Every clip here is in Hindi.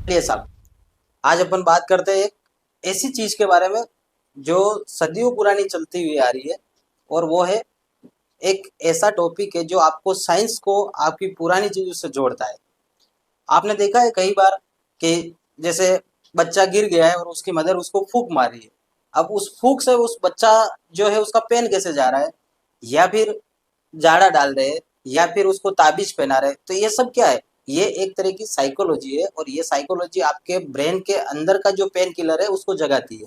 चलिए साहब, आज अपन बात करते हैं एक ऐसी चीज के बारे में जो सदियों पुरानी चलती हुई आ रही है। और वो है एक ऐसा टॉपिक है जो आपको साइंस को आपकी पुरानी चीजों से जोड़ता है। आपने देखा है कई बार कि जैसे बच्चा गिर गया है और उसकी मदर उसको फूंक मार रही है। अब उस फूंक से उस बच्चा जो है उसका पेन कैसे जा रहा है, या फिर जाड़ा डाल रहे हैं, या फिर उसको ताबीज पहना रहे हैं, तो ये सब क्या है? ये एक तरह की साइकोलॉजी है, और ये साइकोलॉजी आपके ब्रेन के अंदर का जो पेन किलर है उसको जगाती है।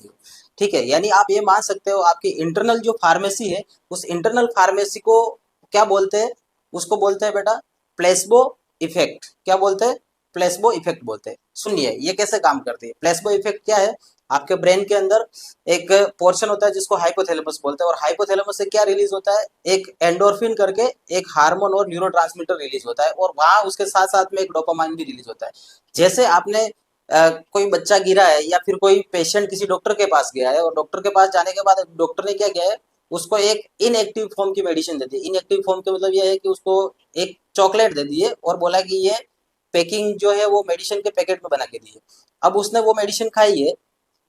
ठीक है, यानी आप ये मान सकते हो आपकी इंटरनल जो फार्मेसी है, उस इंटरनल फार्मेसी को क्या बोलते हैं? उसको बोलते हैं बेटा प्लेसबो इफेक्ट। क्या बोलते हैं? प्लेसबो इफेक्ट बोलते हैं। सुनिए ये कैसे काम करती है। प्लेसबो इफेक्ट क्या है? आपके ब्रेन के अंदर एक पोर्शन होता है जिसको हाइपोथैलेमस बोलते हैं, और हाइपोथैलेमस से क्या रिलीज होता है? एक एंडोर्फिन करके एक हार्मोन और न्यूरोट्रांसमीटर रिलीज होता है, और वहां उसके साथ साथ में एक डोपामाइन भी रिलीज होता है। जैसे आपने कोई बच्चा गिरा है, या फिर कोई पेशेंट किसी डॉक्टर के पास गया है, और डॉक्टर के पास जाने के बाद डॉक्टर ने क्या किया है, उसको एक इनएक्टिव फॉर्म की मेडिसिन दे दी। इनएक्टिव फॉर्म के मतलब ये है कि उसको एक चॉकलेट दे दी है और बोला कि ये पैकिंग जो है वो मेडिसिन के पैकेट में बना के दी है। अब उसने वो मेडिसिन खाई है,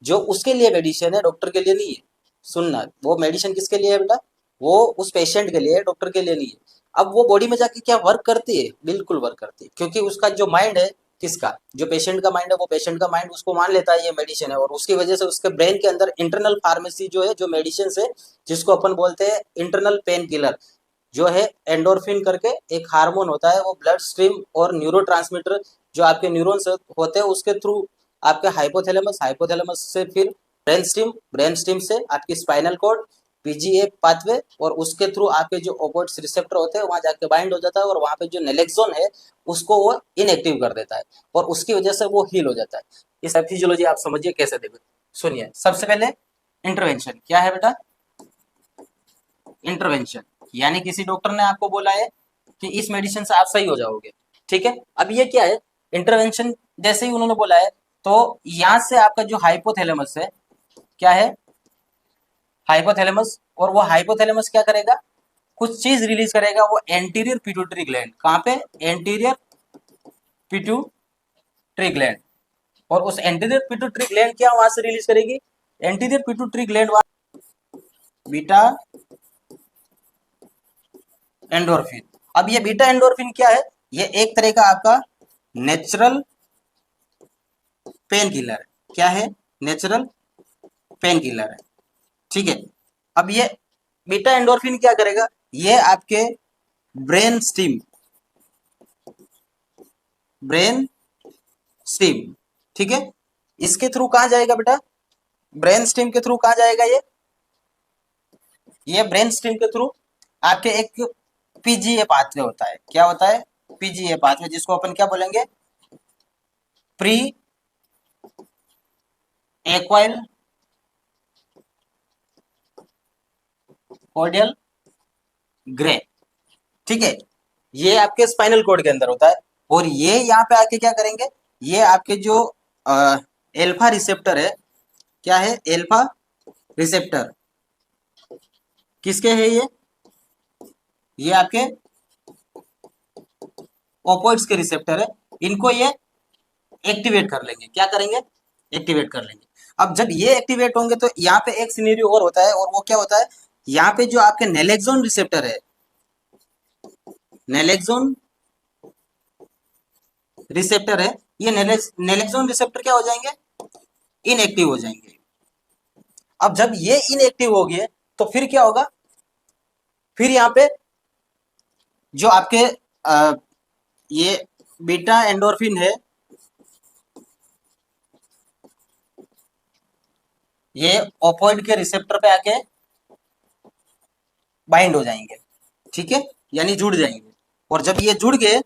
जो उसके लिए मेडिसिन है, डॉक्टर के लिए नहीं है। सुनना, वो मेडिसिन किसके लिए है बेटा? वो उस पेशेंट के लिए है, डॉक्टर के लिए नहीं है। अब वो बॉडी में जाके क्या वर्क करती है? बिल्कुल वर्क करती है, क्योंकि उसका जो माइंड है, किसका? जो पेशेंट का माइंड है, वो पेशेंट का माइंड उसको मान लेता है ये मेडिसिन है, और उसकी वजह से उसके ब्रेन के अंदर इंटरनल फार्मेसी जो है, जो मेडिसिन है, जिसको अपन बोलते हैं इंटरनल पेन किलर, जो है एंडोर्फिन करके एक हार्मोन होता है, वो ब्लड स्ट्रीम और न्यूरोट्रांसमीटर जो आपके न्यूरॉन्स होते हैं उसके थ्रू आपके हाइपोथैलेमस, हाइपोथैलेमस से फिर ब्रेन स्ट्रीम, ब्रेन स्ट्रीम से आपकी स्पाइनल कॉर्ड, पीजीए पाथवे, और उसके थ्रू आपके जो ओपोइड्स रिसेप्टर होते हैं वहां जाके बाइंड हो जाता है, और वहां पे जो नेलेक्सोन है उसको वो इनएक्टिव कर देता है, और उसकी वजह से वो हील हो जाता है। इस फिजियोलॉजी आप समझिए कैसे देखें। सुनिए, सबसे पहले इंटरवेंशन क्या है बेटा? इंटरवेंशन यानी किसी डॉक्टर ने आपको बोला है कि इस मेडिसिन से आप सही हो जाओगे। ठीक है, अब ये क्या है? इंटरवेंशन। जैसे ही उन्होंने बोला है, तो यहां से आपका जो हाइपोथैलेमस है, क्या है? हाइपोथैलेमस। और वो हाइपोथैलेमस क्या करेगा? कुछ चीज रिलीज करेगा, वो एंटीरियर पिट्यूटरी ग्लैंड। कहां पे? Anterior pituitary gland. और उस एंटीरियर पिट्यूटरी ग्लैंड क्या वहां से रिलीज करेगी? Anterior pituitary gland beta endorphin. अब ये बीटा एंडोर्फिन क्या है? ये एक तरह का आपका नेचुरल पेन किलर है। क्या है? नेचुरल पेन किलर है। ठीक है, अब ये बीटा एंडोर्फिन क्या करेगा? ये आपके ब्रेन स्टीम, ब्रेन स्टीम, ठीक है, इसके थ्रू कहां जाएगा बेटा? ब्रेन स्टीम के थ्रू कहां जाएगा ये ब्रेन स्टीम के थ्रू आपके एक पीजीए पाथवे होता है। क्या होता है? पीजीए पाथवे, जिसको अपन क्या बोलेंगे? Pre axial cordial grey. ठीक है, ये आपके स्पाइनल कॉर्ड के अंदर होता है, और ये यहाँ पे आके क्या करेंगे? ये आपके जो एल्फा रिसेप्टर है, क्या है? एल्फा रिसेप्टर किसके है ये आपके ओपोइड्स के रिसेप्टर है। इनको ये एक्टिवेट कर लेंगे। क्या करेंगे? एक्टिवेट कर लेंगे। अब जब ये एक्टिवेट होंगे तो यहाँ पे एक सिनेरियो और होता है, और वो क्या होता है? यहाँ पे जो आपके नेलेक्सोन रिसेप्टर है, नेलेक्सोन रिसेप्टर है, ये नेलेक्सोन रिसेप्टर क्या हो जाएंगे? इनएक्टिव हो जाएंगे। अब जब ये इनएक्टिव हो गए, तो फिर क्या होगा? फिर यहाँ पे जो आपके ये बीटा एंडोर्फिन है, ये ओपोइड के रिसेप्टर पे आके बाइंड हो जाएंगे। ठीक है, यानी जुड़ जाएंगे। और जब ये जुड़ गए,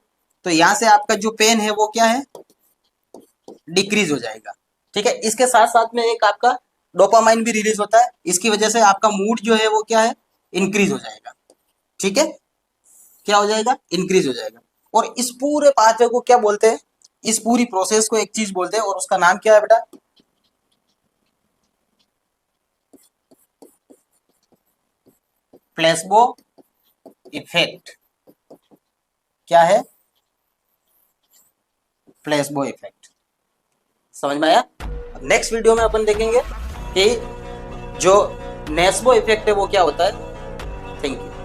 तो यहां से आपका जो पेन है वो क्या है? डिक्रीज हो जाएगा। ठीक है, इसके साथ साथ में एक आपका डोपामाइन भी रिलीज होता है, इसकी वजह से आपका मूड जो है वो क्या है? इंक्रीज हो जाएगा। ठीक है, क्या हो जाएगा? इंक्रीज हो जाएगा। और इस पूरे पाथवे को क्या बोलते हैं? इस पूरी प्रोसेस को एक चीज बोलते हैं, और उसका नाम क्या है बेटा? Placebo effect. क्या है? Placebo effect. समझ में आया? नेक्स्ट वीडियो में अपन देखेंगे कि जो नेस्बो इफेक्ट है वो क्या होता है। Thank you.